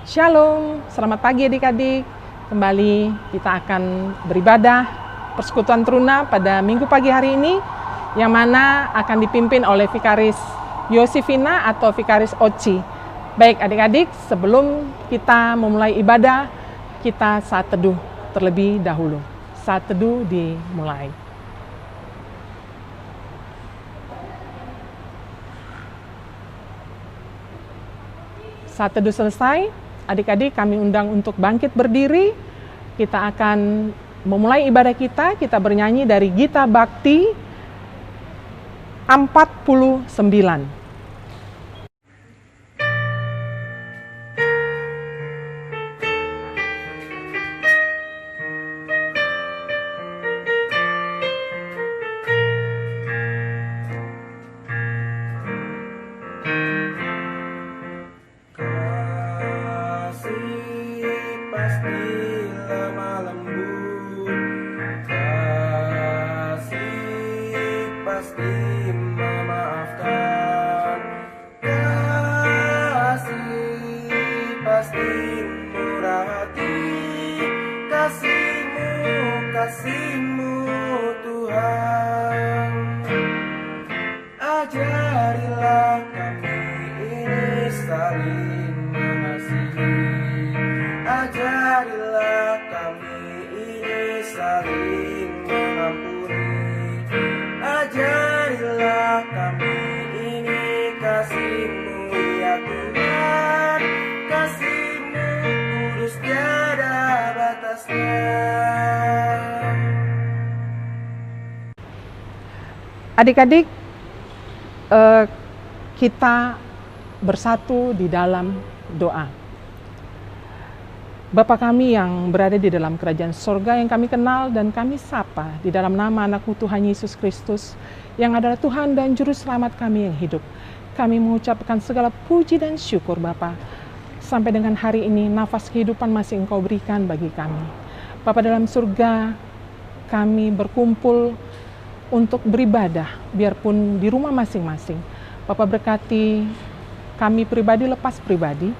Shalom, selamat pagi adik-adik. Kembali kita akan beribadah persekutuan teruna pada minggu pagi hari ini, yang mana akan dipimpin oleh Vikaris Yosifina atau Vikaris Oci. Baik adik-adik, sebelum kita memulai ibadah, kita saat teduh terlebih dahulu. Saat teduh dimulai. Saat teduh selesai, adik-adik kami undang untuk bangkit berdiri. Kita akan memulai ibadah kita bernyanyi dari Gita Bakti 49. Kasih-Mu Tuhan, ajarilah kami ini saling mengasihi. Ajarilah kami ini saling mengampuni. Ajarilah kami ini kasih-Mu ya Tuhan. Kasih-Mu kudus tiada batasnya. Adik-adik, kita bersatu di dalam doa. Bapa kami yang berada di dalam kerajaan sorga, yang kami kenal dan kami sapa di dalam nama anak-Mu Tuhan Yesus Kristus, yang adalah Tuhan dan Juru Selamat kami yang hidup. Kami mengucapkan segala puji dan syukur Bapa. Sampai dengan hari ini, nafas kehidupan masih Engkau berikan bagi kami. Bapa dalam surga, kami berkumpul untuk beribadah, biarpun di rumah masing-masing. Bapak berkati kami pribadi lepas pribadi,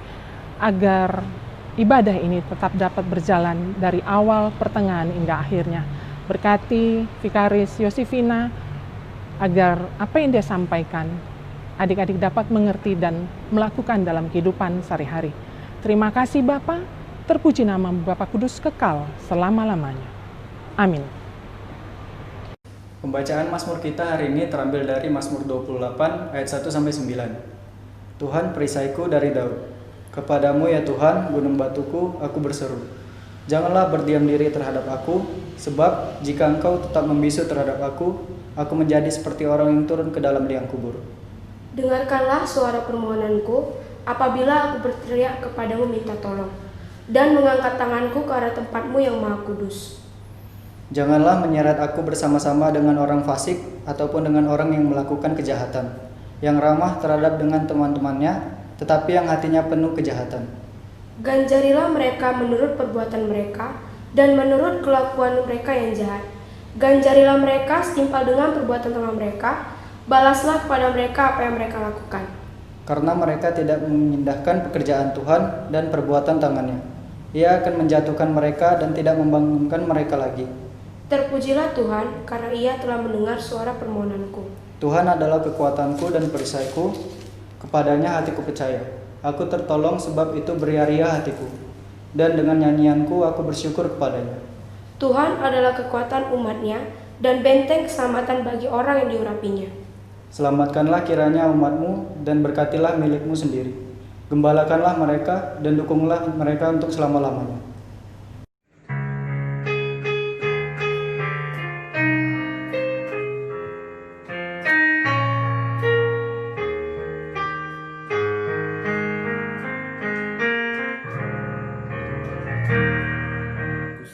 agar ibadah ini tetap dapat berjalan dari awal, pertengahan, hingga akhirnya. Berkati Vikaris Yosifina, agar apa yang dia sampaikan, adik-adik dapat mengerti dan melakukan dalam kehidupan sehari-hari. Terima kasih Bapa, terpuji nama Bapa Kudus kekal selama-lamanya. Amin. Pembacaan Mazmur kita hari ini terambil dari Mazmur 28 ayat 1-9. Tuhan perisaiku dari Daud. Kepadamu ya Tuhan, gunung batuku, aku berseru. Janganlah berdiam diri terhadap aku, sebab jika Engkau tetap membisu terhadap aku menjadi seperti orang yang turun ke dalam liang kubur. Dengarkanlah suara permohonanku apabila aku berteriak kepadamu minta tolong, dan mengangkat tanganku ke arah tempat-Mu yang maha kudus. Janganlah menyeret aku bersama-sama dengan orang fasik ataupun dengan orang yang melakukan kejahatan, yang ramah terhadap dengan teman-temannya, tetapi yang hatinya penuh kejahatan. Ganjarilah mereka menurut perbuatan mereka dan menurut kelakuan mereka yang jahat. Ganjarilah mereka setimpal dengan perbuatan tangan mereka, balaslah kepada mereka apa yang mereka lakukan. Karena mereka tidak mengindahkan pekerjaan Tuhan dan perbuatan tangannya, Ia akan menjatuhkan mereka dan tidak membangunkan mereka lagi. Terpujilah Tuhan, karena Ia telah mendengar suara permohonanku. Tuhan adalah kekuatanku dan perisaiku, kepadanya hatiku percaya. Aku tertolong sebab itu beria-ria hatiku, dan dengan nyanyianku aku bersyukur kepadanya. Tuhan adalah kekuatan umat-Nya dan benteng keselamatan bagi orang yang diurapinya. Selamatkanlah kiranya umat-Mu dan berkatilah milik-Mu sendiri. Gembalakanlah mereka dan dukunglah mereka untuk selama-lamanya.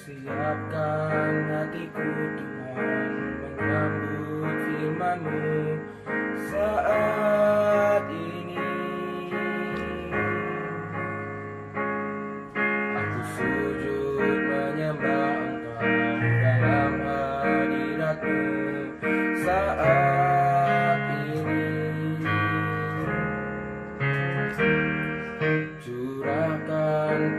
Siapkan hatiku Tuhan menyambut firman-Mu saat ini. Aku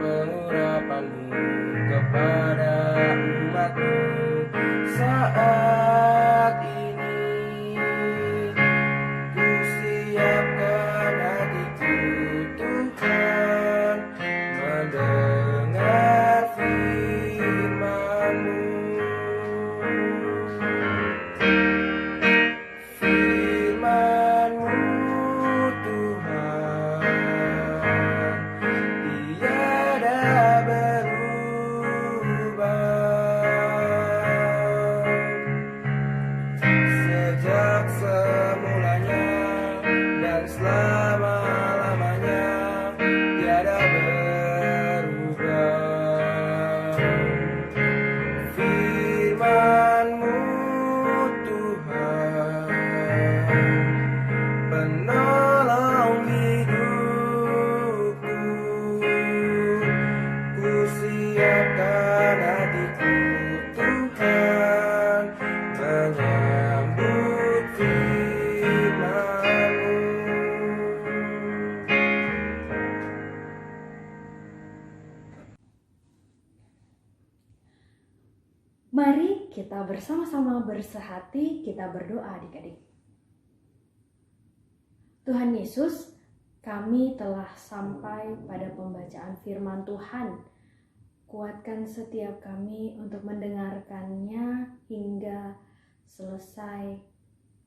pengurapan-Mu kepada umat-Mu saat ini. Ku siapkan hatiku Tuhan mendengar firman-Mu. Firman-Mu Tuhan tiada berubah. Sejak semulanya dan selama-lamanya tiada berubah. Firman-Mu Tuhan penolong hidupku. Ku siapkan hatiku Tuhan menyambut firman-Mu. Mari kita bersama-sama bersehati, kita berdoa adik-adik. Tuhan Yesus, kami telah sampai pada pembacaan firman Tuhan. Kuatkan setiap kami untuk mendengarkannya hingga selesai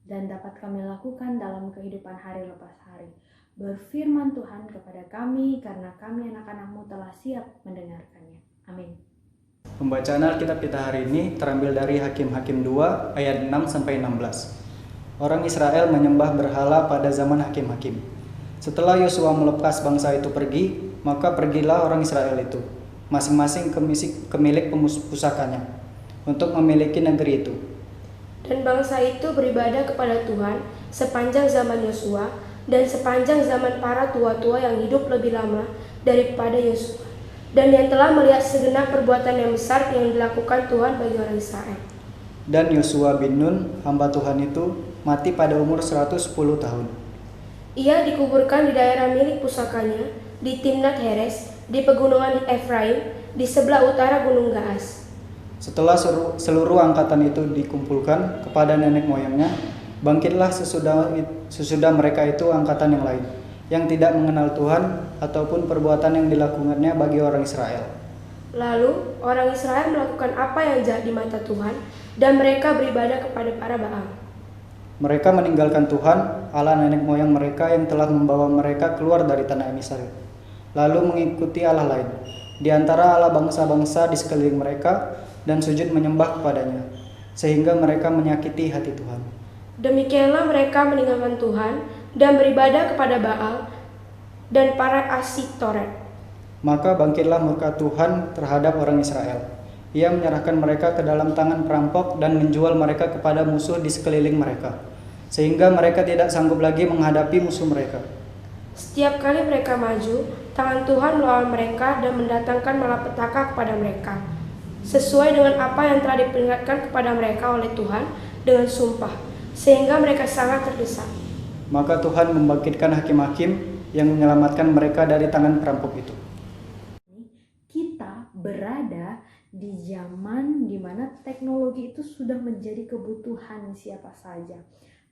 dan dapat kami lakukan dalam kehidupan hari lepas hari. Berfirman Tuhan kepada kami karena kami anak-anak-Mu telah siap mendengarkannya. Amin. Pembacaan Alkitab kita hari ini terambil dari Hakim-Hakim 2 ayat 6-16. Orang Israel menyembah berhala pada zaman Hakim-Hakim. Setelah Yosua melepas bangsa itu pergi, maka pergilah orang Israel itu, masing-masing ke milik pusakanya, untuk memiliki negeri itu. Dan bangsa itu beribadah kepada Tuhan sepanjang zaman Yosua dan sepanjang zaman para tua-tua yang hidup lebih lama daripada Yosua, dan yang telah melihat segenap perbuatan yang besar yang dilakukan Tuhan bagi orang Israel. Dan Yosua bin Nun, hamba Tuhan itu, mati pada umur 110 tahun. Ia dikuburkan di daerah milik pusakanya, di Timnat Heres, di pegunungan Efraim, di sebelah utara Gunung Gaas. Setelah seluruh angkatan itu dikumpulkan kepada nenek moyangnya, bangkitlah sesudah mereka itu angkatan yang lain, yang tidak mengenal Tuhan ataupun perbuatan yang dilakukannya bagi orang Israel. Lalu orang Israel melakukan apa yang jahat di mata Tuhan, dan mereka beribadah kepada para Baal. Mereka meninggalkan Tuhan, Allah nenek moyang mereka yang telah membawa mereka keluar dari tanah Mesir, lalu mengikuti Allah lain di antara Allah bangsa-bangsa di sekeliling mereka dan sujud menyembah kepadanya, sehingga mereka menyakiti hati Tuhan. Demikianlah mereka meninggalkan Tuhan dan beribadah kepada Baal dan para Asitoret. Maka bangkitlah murka Tuhan terhadap orang Israel. Ia menyerahkan mereka ke dalam tangan perampok dan menjual mereka kepada musuh di sekeliling mereka, sehingga mereka tidak sanggup lagi menghadapi musuh mereka. Setiap kali mereka maju, tangan Tuhan melawan mereka dan mendatangkan malapetaka kepada mereka, sesuai dengan apa yang telah diperingatkan kepada mereka oleh Tuhan dengan sumpah, sehingga mereka sangat terdesak. Maka Tuhan membangkitkan hakim-hakim yang menyelamatkan mereka dari tangan perampok itu. Kita berada di zaman di mana teknologi itu sudah menjadi kebutuhan siapa saja.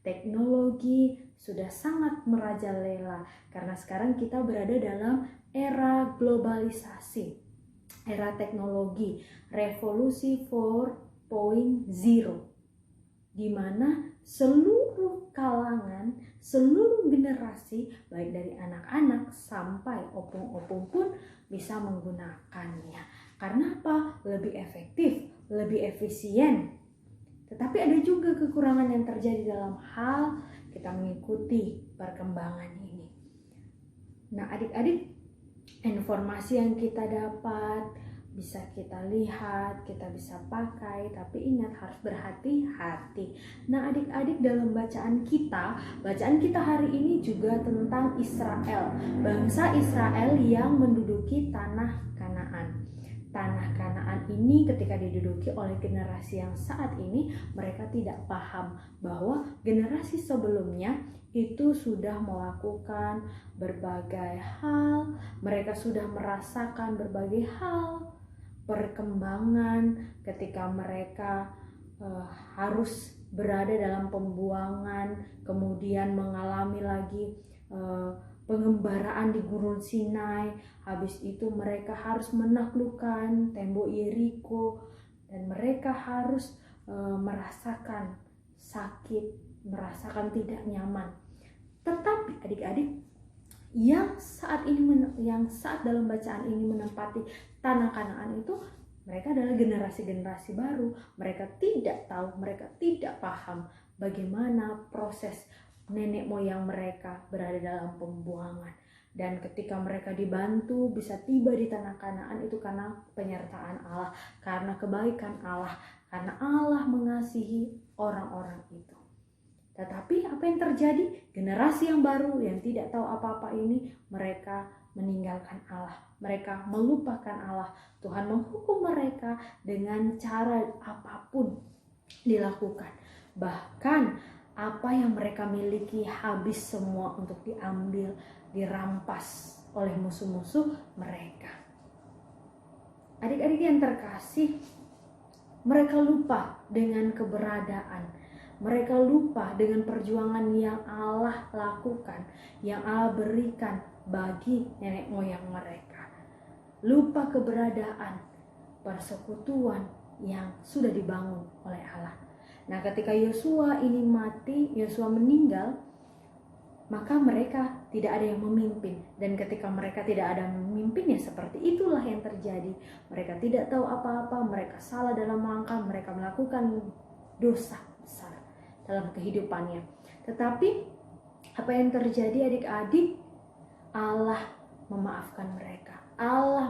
Teknologi sudah sangat merajalela karena sekarang kita berada dalam era globalisasi, era teknologi, revolusi 4.0, di mana seluruh kalangan, seluruh generasi, baik dari anak-anak sampai opung-opung pun bisa menggunakannya. Karena apa? Lebih efektif, lebih efisien. Tetapi ada juga kekurangan yang terjadi dalam hal kita mengikuti perkembangan ini. Nah, adik-adik, informasi yang kita dapat bisa kita lihat, kita bisa pakai, tapi ingat harus berhati-hati. Nah, adik-adik, dalam bacaan kita hari ini juga tentang Israel, bangsa Israel yang menduduki tanah Kanaan. Tanah Kanaan ini ketika diduduki oleh generasi yang saat ini, mereka tidak paham bahwa generasi sebelumnya itu sudah melakukan berbagai hal, mereka sudah merasakan berbagai hal, perkembangan ketika mereka harus berada dalam pembuangan, kemudian mengalami lagi pengembaraan di Gurun Sinai. Habis itu mereka harus menaklukkan tembok Yeriko, dan mereka harus merasakan sakit, merasakan tidak nyaman. Tetapi adik-adik yang saat dalam bacaan ini menempati tanah Kanaan itu, mereka adalah generasi-generasi baru. Mereka tidak tahu, mereka tidak paham bagaimana proses nenek moyang mereka berada dalam pembuangan. Dan ketika mereka dibantu bisa tiba di tanah Kanaan itu karena penyertaan Allah, karena kebaikan Allah, karena Allah mengasihi orang-orang itu. Tetapi apa yang terjadi? Generasi yang baru yang tidak tahu apa-apa ini, mereka meninggalkan Allah, mereka melupakan Allah. Tuhan menghukum mereka dengan cara apapun dilakukan. Bahkan apa yang mereka miliki habis semua untuk diambil, dirampas oleh musuh-musuh mereka. Adik-adik yang terkasih, mereka lupa dengan keberadaan, mereka lupa dengan perjuangan yang Allah lakukan, yang Allah berikan bagi nenek moyang mereka. Lupa keberadaan persekutuan yang sudah dibangun oleh Allah. Nah, ketika Yosua ini mati, Yosua meninggal, maka mereka tidak ada yang memimpin. Dan ketika mereka tidak ada yang memimpin, ya seperti itulah yang terjadi. Mereka tidak tahu apa-apa, mereka salah dalam langkah, mereka melakukan dosa besar dalam kehidupannya. Tetapi apa yang terjadi adik-adik? Allah memaafkan mereka. Allah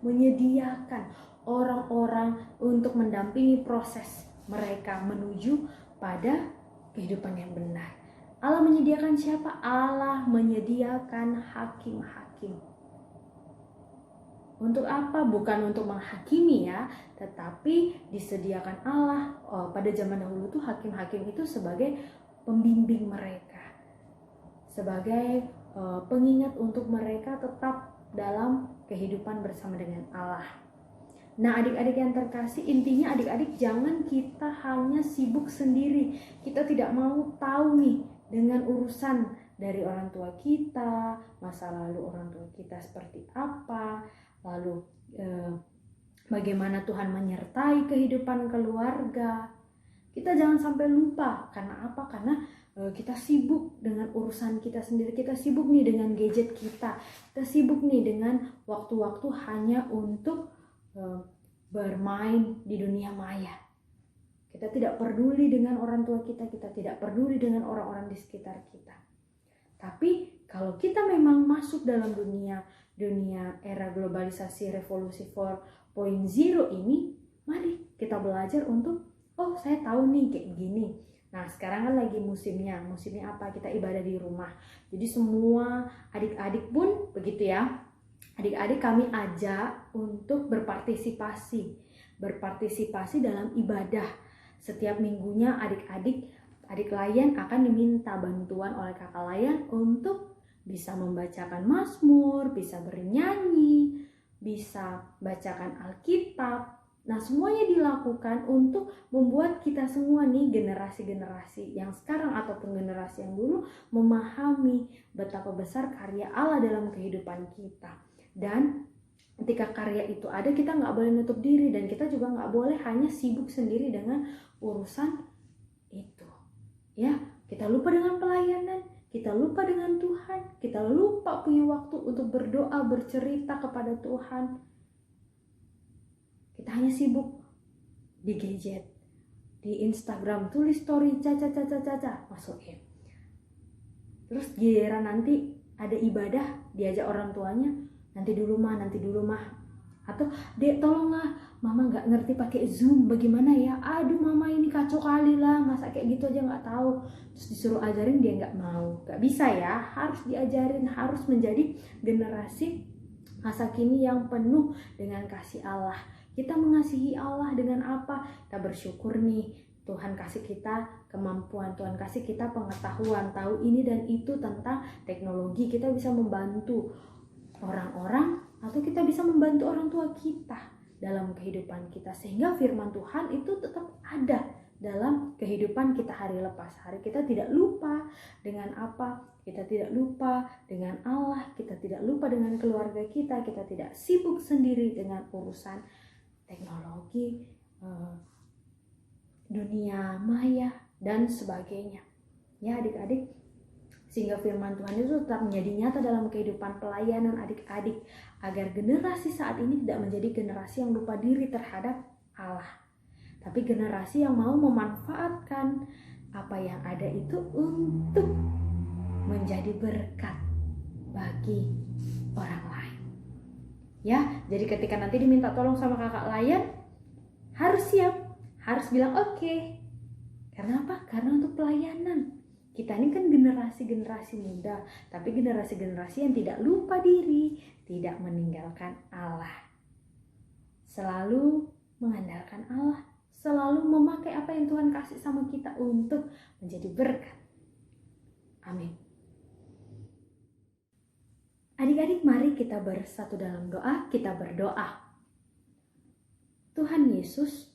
menyediakan orang-orang untuk mendampingi proses mereka menuju pada kehidupan yang benar. Allah menyediakan siapa? Allah menyediakan hakim-hakim. Untuk apa? Bukan untuk menghakimi ya, tetapi disediakan Allah pada zaman dahulu tuh hakim-hakim itu sebagai pembimbing mereka, sebagai pengingat untuk mereka tetap dalam kehidupan bersama dengan Allah. Nah, adik-adik yang terkasih, intinya adik-adik jangan kita hanya sibuk sendiri. Kita tidak mau tahu nih dengan urusan dari orang tua kita, masa lalu orang tua kita seperti apa, lalu bagaimana Tuhan menyertai kehidupan keluarga. Kita jangan sampai lupa. Karena apa? Karena kita sibuk dengan urusan kita sendiri. Kita sibuk nih dengan gadget kita. Kita sibuk nih dengan waktu-waktu hanya untuk bermain di dunia maya. Kita tidak peduli dengan orang tua kita, kita tidak peduli dengan orang-orang di sekitar kita. Tapi kalau kita memang masuk dalam dunia era globalisasi revolusi 4.0 ini, mari kita belajar untuk, oh saya tahu nih kayak begini. Nah sekarang kan lagi musimnya apa? Kita ibadah di rumah. Jadi semua adik-adik pun begitu ya. Adik-adik kami ajak untuk berpartisipasi dalam ibadah. Setiap minggunya adik layan akan diminta bantuan oleh kakak layan untuk bisa membacakan mazmur, bisa bernyanyi, bisa bacakan Alkitab. Nah semuanya dilakukan untuk membuat kita semua nih, generasi-generasi yang sekarang ataupun generasi yang dulu, memahami betapa besar karya Allah dalam kehidupan kita. Dan ketika karya itu ada, kita nggak boleh nutup diri, dan kita juga nggak boleh hanya sibuk sendiri dengan urusan itu. Ya, kita lupa dengan pelayanan, kita lupa dengan Tuhan, kita lupa punya waktu untuk berdoa, bercerita kepada Tuhan. Kita hanya sibuk di gadget, di Instagram, tulis story, masukin. Terus giliran nanti ada ibadah, diajak orang tuanya, nanti dulu mah. Atau dek tolonglah, mama nggak ngerti pakai Zoom, bagaimana ya? Aduh mama ini kacau kali lah, masa kayak gitu aja nggak tahu. Terus disuruh ajarin dia nggak mau, nggak bisa ya. Harus diajarin, harus menjadi generasi masa kini yang penuh dengan kasih Allah. Kita mengasihi Allah dengan apa? Kita bersyukur nih, Tuhan kasih kita kemampuan, Tuhan kasih kita pengetahuan, tahu ini dan itu tentang teknologi. Kita bisa membantu orang-orang atau kita bisa membantu orang tua kita dalam kehidupan kita, sehingga firman Tuhan itu tetap ada dalam kehidupan kita hari lepas hari. Kita tidak lupa dengan apa, kita tidak lupa dengan Allah, kita tidak lupa dengan keluarga kita, kita tidak sibuk sendiri dengan urusan teknologi, dunia maya dan sebagainya. Ya adik-adik, sehingga firman Tuhan itu tetap menjadi nyata dalam kehidupan pelayanan adik-adik, agar generasi saat ini tidak menjadi generasi yang lupa diri terhadap Allah, tapi generasi yang mau memanfaatkan apa yang ada itu untuk menjadi berkat bagi orang lain. Ya, jadi ketika nanti diminta tolong sama kakak layan, harus siap, harus bilang oke. Karena apa? Karena untuk pelayanan. Kita ini kan generasi-generasi muda, tapi generasi-generasi yang tidak lupa diri, tidak meninggalkan Allah. Selalu mengandalkan Allah, selalu memakai apa yang Tuhan kasih sama kita untuk menjadi berkat. Amin. Adik-adik, mari kita bersatu dalam doa, kita berdoa. Tuhan Yesus,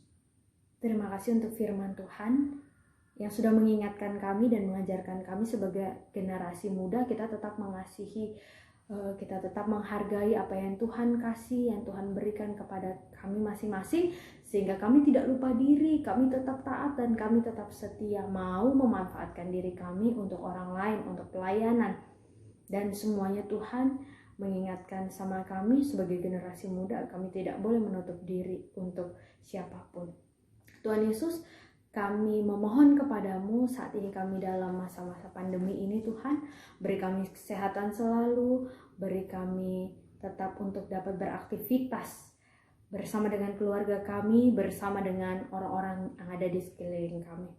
terima kasih untuk firman Tuhan yang sudah mengingatkan kami dan mengajarkan kami sebagai generasi muda, kita tetap mengasihi, kita tetap menghargai apa yang Tuhan kasih, yang Tuhan berikan kepada kami masing-masing, sehingga kami tidak lupa diri, kami tetap taat dan kami tetap setia, mau memanfaatkan diri kami untuk orang lain, untuk pelayanan. Dan semuanya Tuhan mengingatkan sama kami sebagai generasi muda, kami tidak boleh menutup diri untuk siapapun. Tuhan Yesus, kami memohon kepadamu saat ini kami dalam masa-masa pandemi ini, Tuhan, beri kami kesehatan selalu, beri kami tetap untuk dapat beraktivitas bersama dengan keluarga kami, bersama dengan orang-orang yang ada di sekeliling kami.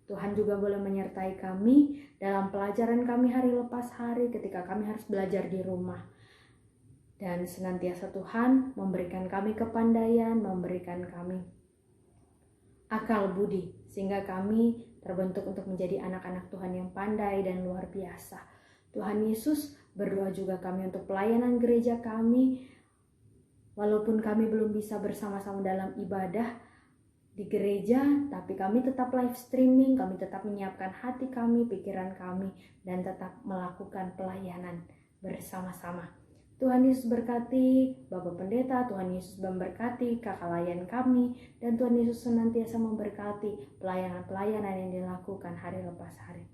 Tuhan juga boleh menyertai kami dalam pelajaran kami hari lepas hari ketika kami harus belajar di rumah. Dan senantiasa Tuhan memberikan kami kepandaian, memberikan kami akal budi, sehingga kami terbentuk untuk menjadi anak-anak Tuhan yang pandai dan luar biasa. Tuhan Yesus, berdoa juga kami untuk pelayanan gereja kami, walaupun kami belum bisa bersama-sama dalam ibadah di gereja, tapi kami tetap live streaming, kami tetap menyiapkan hati kami, pikiran kami, dan tetap melakukan pelayanan bersama-sama. Tuhan Yesus berkati Bapak Pendeta, Tuhan Yesus memberkati kakak layan kami, dan Tuhan Yesus senantiasa memberkati pelayanan-pelayanan yang dilakukan hari lepas hari.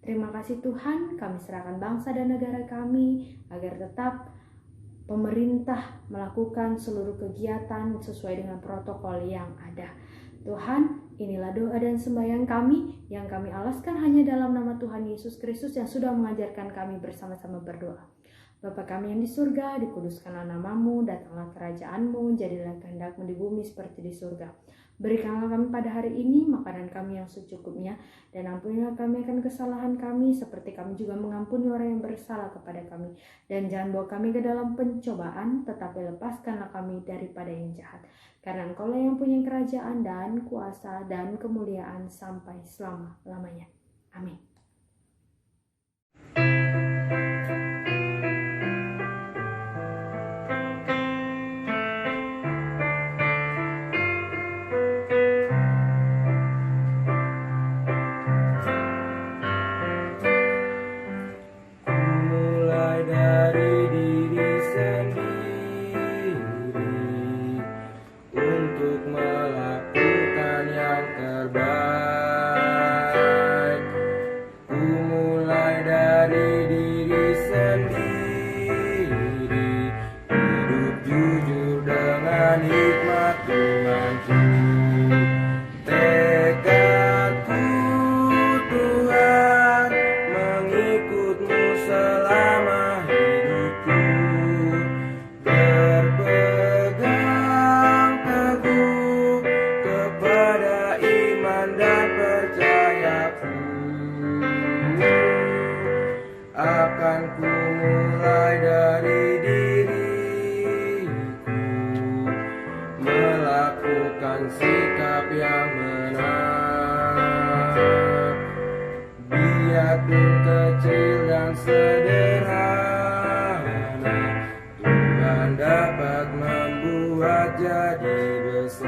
Terima kasih Tuhan, kami serahkan bangsa dan negara kami agar tetap pemerintah melakukan seluruh kegiatan sesuai dengan protokol yang ada. Tuhan, inilah doa dan sembahyang kami yang kami alaskan hanya dalam nama Tuhan Yesus Kristus yang sudah mengajarkan kami bersama-sama berdoa. Bapa kami yang di surga, dikuduskanlah namamu, datanglah kerajaanmu, jadilah kehendakmu di bumi seperti di surga. Berikanlah kami pada hari ini makanan kami yang secukupnya, dan ampunilah kami akan kesalahan kami, seperti kami juga mengampuni orang yang bersalah kepada kami. Dan jangan bawa kami ke dalam pencobaan, tetapi lepaskanlah kami daripada yang jahat. Karena Engkaulah yang punya kerajaan dan kuasa dan kemuliaan sampai selama-lamanya. Amin. Ku mulai dari dengan sikap yang benar. Biarpun kecil dan sederhana, Tuhan dapat membuat jadi besar.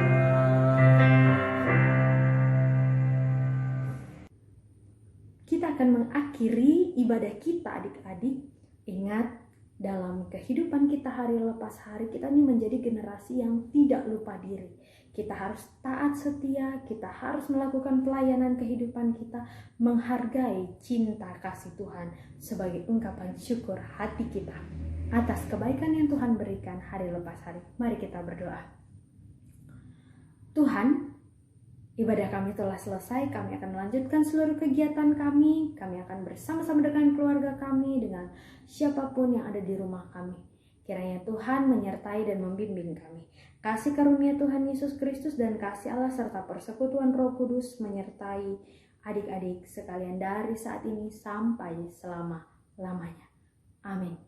Kita akan mengakhiri ibadah kita adik-adik. Ingat, dalam kehidupan kita hari lepas hari, kita ini menjadi generasi yang tidak lupa diri. Kita harus taat setia, kita harus melakukan pelayanan kehidupan kita, menghargai cinta kasih Tuhan sebagai ungkapan syukur hati kita atas kebaikan yang Tuhan berikan hari lepas hari. Mari kita berdoa. Tuhan, ibadah kami telah selesai, kami akan melanjutkan seluruh kegiatan kami akan bersama-sama dengan keluarga kami, dengan siapapun yang ada di rumah kami. Kiranya Tuhan menyertai dan membimbing kami. Kasih karunia Tuhan Yesus Kristus dan kasih Allah serta persekutuan Roh Kudus menyertai adik-adik sekalian dari saat ini sampai selama-lamanya. Amin.